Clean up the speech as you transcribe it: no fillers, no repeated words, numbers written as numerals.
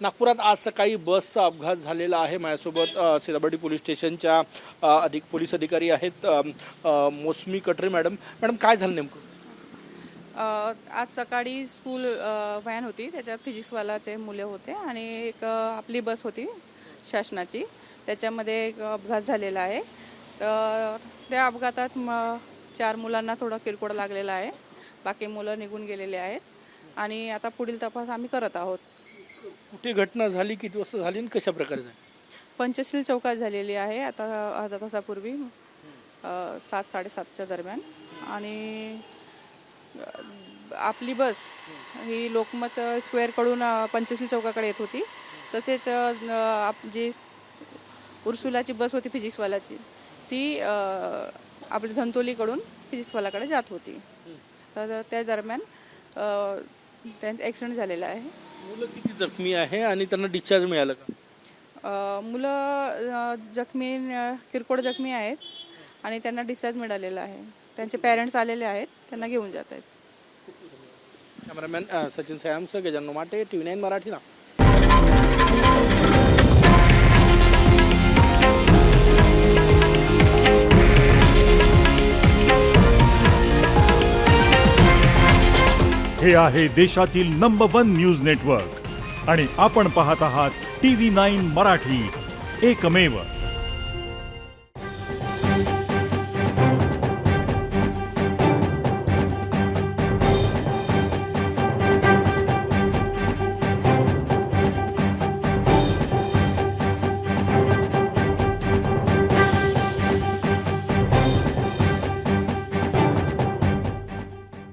नागपुरात आज सकाळी बसचा अपघात झालेला आहे। माझ्यासोबत सीताबर्डी पोलीस स्टेशनच्या पोलीस अधिकारी आहेत मौसमी कटरे मॅडम। काय झालं नेमकं? आज सकाळी स्कूल व्हॅन होती, त्याच्यात फिजिक्सवालाचे मुले होते आणि एक आपली बस होती शासनाची, त्याच्यामध्ये एक अपघात झालेला आहे। त्या अपघातात 4 मुलांना थोडा किरकोळ लागलेला आहे, बाकी मुलं निघून गेलेले आहेत आणि आता पुढील तपास आम्ही करत आहोत। कुठे घटना झाली, किती वाजता झाली आणि कशा प्रकारे झाली? पंचशील चौकात झालेली आहे आता अर्धा तासापूर्वी 7-7:30च्या दरम्यान। आणि आपली बस ही लोकमत स्क्वेअरकडून पंचशील चौकाकडे येत होती, तसेच जी उर्सुलाची बस होती फिजिक्सवाल्याची ती आपली धंतोलीकडून फिजिक्सवाल्याकडे जात होती। तर त्या दरम्यान त्यांचा ॲक्सिडेंट झालेला आहे। मुलं किती जखमी आहे आणि त्यांना डिस्चार्ज मिळाला का? मुलं किरकोळ जखमी आहेत आणि त्यांना डिस्चार्ज मिळालेला आहे। त्यांचे पेरेंट्स आलेले आहेत, त्यांना घेऊन जात आहेत। कॅमेरामॅन सचिन सयामसह गजानन माटे, TV9 मराठी ना। हे आहे देशातील नंबर 1 न्यूज नेटवर्क आणि आपण पाहत आहात TV9 मराठी, एकमेव।